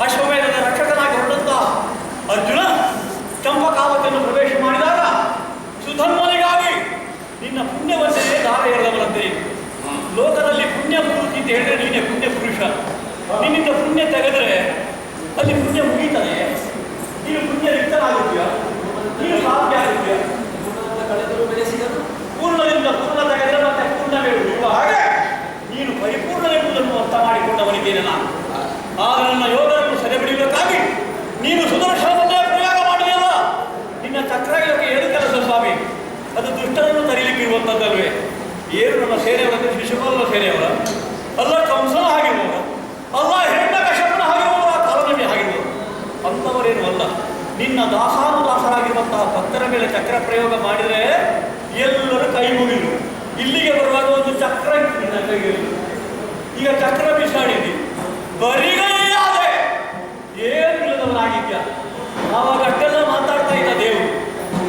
ಅಶ್ವಮೇಧದ ರಕ್ಷಕನಾಗಿ ಹೊರಟಂತ ಅರ್ಜುನ ಚಂಪಕಾವತಿಯನ್ನು ಪ್ರವೇಶ ಮಾಡಿದಾಗ ಸುಧನ್ವನಿಗಾಗಿ ನಿನ್ನ ಪುಣ್ಯವನ್ನೇ ದಾರ ಎರೆದವರಂತೆ. ಲೋಕದಲ್ಲಿ ಪುಣ್ಯ ಪೂರ್ತಿ ಅಂತ ಹೇಳಿದ್ರೆ ನೀನೇ ಪುಣ್ಯ ಪುರುಷ. ನಿನ್ನಿಂದ ಪುಣ್ಯ ತೆಗೆದ್ರೆ ಅಲ್ಲಿ ಪುಣ್ಯ ಮುಗೀತಾನೆ. ನೀನು ಪುಣ್ಯ ರಿಕ್ತನಾಗುತ್ತೀಯ, ನೀನು ಸಾಧ್ಯ ಆಗುತ್ತೀಯ. ಕಳೆದರೂ ಬೆಳೆಸಿದರು ಪೂರ್ಣದಿಂದ ಪೂರ್ಣ ತೆಗೆದರೆ ಮತ್ತೆ ಪೂರ್ಣವೇ ಉಳಿಯುವ ಹಾಗೆ ನೀನು ಪರಿಪೂರ್ಣವೆಂಬುದನ್ನು ಅರ್ಥ ಮಾಡಿಕೊಂಡವನಿದ್ದೇನೆ ನಾನು. ಆಗ ನನ್ನ ಯೋಗವನ್ನು ಸೆರೆಬಿಡಿಯಬೇಕಾಗಿ ನೀನು ಸುದರ್ಶನವನ್ನೇ ಪ್ರಯೋಗ ಮಾಡಿದೆಯಲ್ಲ. ನಿನ್ನ ಚಕ್ರಕ್ಕೆ ಏನು ಕೆಲಸ ಸ್ವಾಮಿ? ಅದು ದುಷ್ಟರನ್ನು ತರೀಲಿಕ್ಕಿರುವಂಥದ್ದಲ್ವೇ? ಏನು ನಮ್ಮ ಸೇನೆಯವರಂದ್ರೆ ಶಿಶುಪಾಲನ ಸೇನೆಯವರ ಅಲ್ಲ, ಕಂಸನ ಆಗಿರುವವರ ಅಲ್ಲ, ಹಿರಣ್ಯಕಶ್ಯಪನ ಆಗಿರುವವರ, ಕಾಲನವಿ ಆಗಿರುವವರು ಅಂಥವರೇನು ಅಲ್ಲ. ನಿನ್ನ ದಾಸಾನುದಾಸರಾಗಿರುವಂತಹ ಭಕ್ತರ ಮೇಲೆ ಚಕ್ರ ಪ್ರಯೋಗ ಮಾಡಿದರೆ ಎಲ್ಲರೂ ಕೈ ಮುಗಿದು ಇಲ್ಲಿಗೆ ಬರುವಾಗ ಒಂದು ಚಕ್ರ ನಿನ್ನ ಕೈಯಲ್ಲಿ. ಈಗ ಚಕ್ರ ಬಿಸಾಡಿದ್ದಿ, ಬರಿಗೈಯಾದೆ, ಏನು ಇಲ್ಲದವನಾಗಿದ್ಯಾ. ಆವಾಗ ಅಷ್ಟೆಲ್ಲ ಮಾತಾಡ್ತಾ ಇದ್ದ ದೇವರು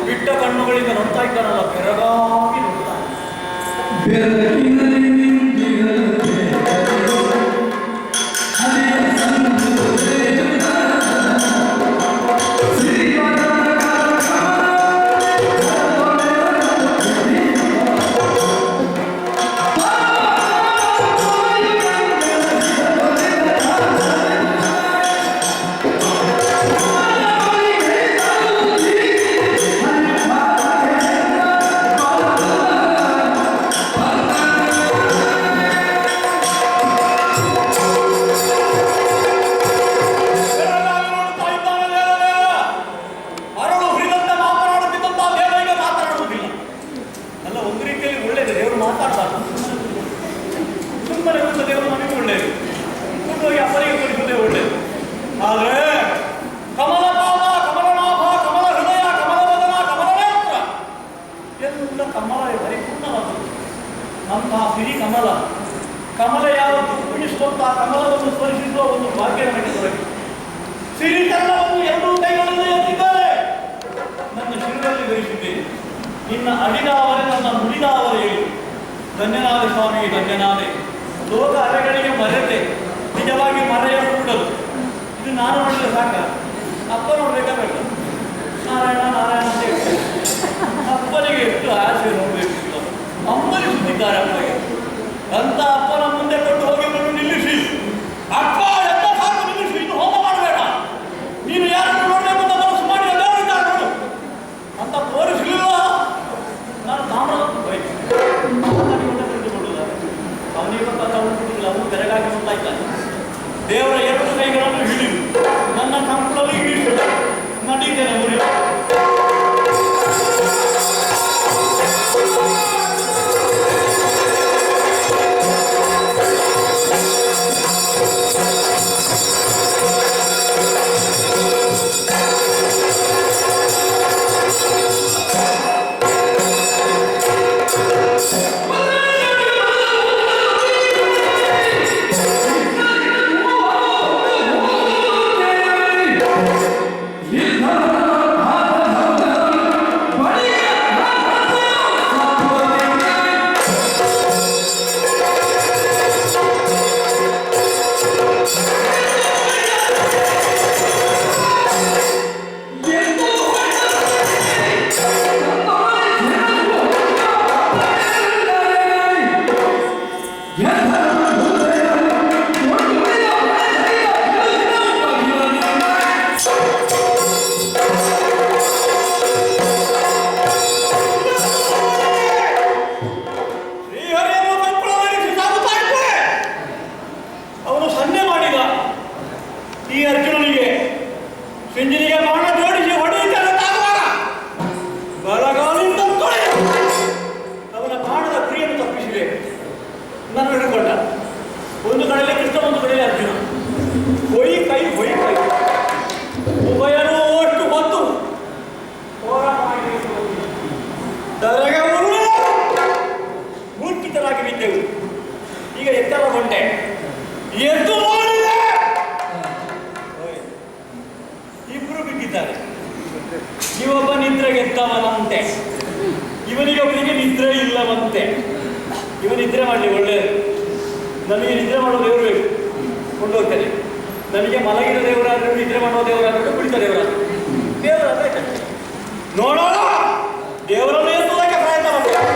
ಬಿಟ್ಟ ಕಣ್ಣುಗಳಿಂದ ನೋಡ್ತಾ ಇದ್ದಾನಲ್ಲ, ಬೆರಗಾಗಿ ನೋಡ್ತಾ ಕಮಲ ಯಾವತ್ತು ಉಳಿಸುವಂತಹ ಕಮಲವನ್ನು ಸ್ಪರ್ಶಿಸುವ ಒಂದು ಭಾಗ್ಯ ನನಗೆ ದೊರಕಿತು. ಸಿರಿಕರಣವನ್ನು ಎರಡೂ ಕೈಗಳಲ್ಲಿ ಎತ್ತಿದ್ದಾರೆ, ನನ್ನ ಶಿರದಲ್ಲಿ ಧರಿಸಿದ್ದೇನೆ. ನಿನ್ನ ಅಡಿದಾವರೆ ನನ್ನ ನುಡಿದಾವರೆ ಹೇಳಿ ಧನ್ಯನಾದೆ ಸ್ವಾಮಿ, ಧನ್ಯನಾದೆ. ಲೋಕ ಅಲೆಗಳಿಗೆ ಮರೆತೆ ನಿಜವಾಗಿ ಮರೆಯ ಕೂಡಲು ಇದು ನಾನು ನೋಡಿದ್ರೆ ಸಾಕ. ಅಪ್ಪ ನೋಡ್ಬೇಕಾಗಲ್ಲ, ನಾರಾಯಣ ನಾರಾಯಣ ಅಂತ ಹೇಳ್ತಾರೆ. ಅಪ್ಪನಿಗೆ ಎಷ್ಟು ಆಸೆ ನೋಡಬೇಕು, ಅಮ್ಮನಿಗೆ ಸುತ್ತಿದ್ದಾರೆ ಅಪ್ಪನಿಗೆ ಅಂತ. ಅಪ್ಪನ ಮುಂದೆ ಕೊಟ್ಟು ಹೋಗಿ ಬಂದು ನಿಲ್ಲಿಸಿ, ಅಪ್ಪ ಎಲ್ಲ ಸಾಕು ನಿಲ್ಲಿಸಿ, ಇನ್ನು ಹೋಮ ಮಾಡಬೇಡ, ನೀನು ಯಾರನ್ನು ನೋಡಬೇಕು ಅಂತ ಮನಸ್ಸು ಮಾಡಿ ಎಲ್ಲರೂ ಇದ್ದಾರೆ ನೋಡು ಅಂತ ತೋರಿಸಲಿಲ್ಲ. ನಾನು ತಾಮ್ರದ ಬೈಕ್ ಕೊಡುವುದ ಅವನಿಗೆ ಕೊಟ್ಟಿಲ್ಲ, ಅವನು ಬೆರಗಾಗಿ ನೋಡ್ತಾ ಇದ್ದಾನೆ. ದೇವರ ಎರಡು ಕೈಗಳನ್ನು ಹಿಡಿದು ನನ್ನ ಕಂಪಳಲ್ಲಿ ಹಿಡಿದು ನಡೀತೇನೆ ಊರಿ. ಇವೊಬ್ಬ ನಿದ್ರೆಗೆದ್ದವನಂತೆ, ಇವನಿಗೆ ಒಬ್ಬನಿಗೆ ನಿದ್ರೆ ಇಲ್ಲವಂತೆ. ಇವನು ನಿದ್ರೆ ಮಾಡಲಿ, ಒಳ್ಳೆಯದು. ನನಗೆ ನಿದ್ರೆ ಮಾಡೋದು ಇವರು ಬೇಕು, ಕೊಂಡೋಗ್ತೇನೆ. ನನಗೆ ಮಲಗಿದ ದೇವರಾದರೂ ನಿದ್ರೆ ಮಾಡುವ ದೇವರಾದರೂ ಕುಳಿತ ದೇವರಾದರೂ ದೇವರಾದ್ರೆ ನೋಡೋಣ ದೇವರನ್ನು ಎತ್ತುವುದಕ್ಕೆ ಪ್ರಯತ್ನ ಮಾಡಬೇಕು.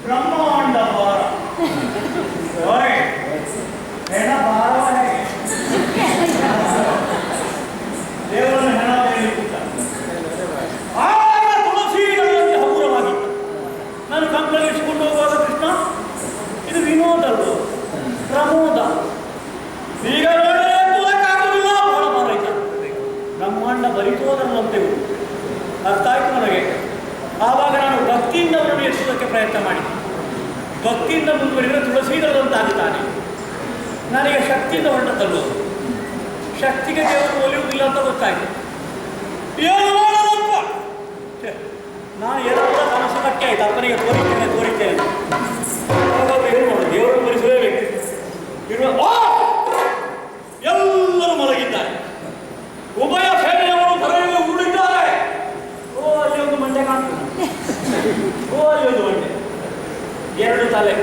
ಬ್ರಹ್ಮಾಂಡ ಭಾರ ಹೆಣ ಭಾರ ದೇವರನ್ನು ಹೆಣ ತುಳಸಿಗಳಲ್ಲಿ ಹಗುರವಾಗಿ ನಾನು ಕಂಕಲಿಸಿಕೊಂಡು ಹೋಗುವಾಗ ಕೃಷ್ಣ ಇದು ವಿನೋದ ಅಲ್ವೋ ಪ್ರಮೋದ ಈಗ ನೋಡಿದ್ರೆ ಬಹಳ ಭಾರ ಆಯ್ತ ಬ್ರಹ್ಮಾಂಡ ಬರಿತೋದರಂತೆವು ಅರ್ಥ ಆಯ್ತು ನನಗೆ. ಆವಾಗ ನಾನು ಭಕ್ತಿಯಿಂದ ಅವರನ್ನು ಎತ್ತುವುದಕ್ಕೆ ಪ್ರಯತ್ನ ಮಾಡಿ ಭಕ್ತಿಯಿಂದ ಮುಂದುವರಿದರೆ ತುಳಸಿದರಂತಾಗುತ್ತಾನೆ. ನನಗೆ ಶಕ್ತಿಯಿಂದ ಹೊರಟದ್ದಲ್ವ ಶಕ್ತಿಗೆ ದೇವರು ಒಲಿಯುವುದಿಲ್ಲ ಅಂತ ಗೊತ್ತಾಯ್ತು. ಏನು ಮಾಡಲಪ್ಪ ನಾನು ಏನಾದರೂ ಕನಸು ಕಟ್ಟಿ ಆಯ್ತು ಅಪ್ಪನಿಗೆ ತೋರಿಸ್ತೇನೆ ಹಾಗಾದ್ರೆ ಏನು ಮಾಡೋದು ದೇವರನ್ನು ಬರಿಸಲೇಬೇಕು. ಎಲ್ಲರೂ ಮಲಗಿದ್ದಾರೆ. ಉಭಯ ಸೇನೆಯವರು ಹೊರಗೆ ಉರುಳಿದ್ದಾರೆ. ಓ ಅಲ್ಲಿ ಒಂದು ಮಂಡೆ ಕಾಣ್ತದೆ. ಓ ಅಲ್ಲಿ ಒಂದು ಮಂಡೆ ಎರಡು ತಲೆ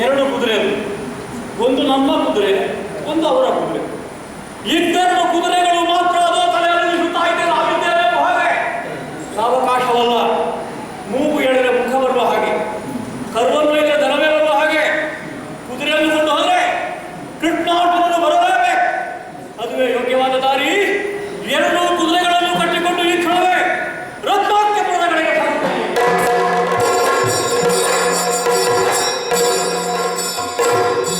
ಎರಡು ಕುದುರೆಗಳು ಒಂದು ನಮ್ಮ ಕುದುರೆ ಒಂದು ಅವರ ಕುದುರೆ. ಇಬ್ಬರು ಕುದುರೆಗಳು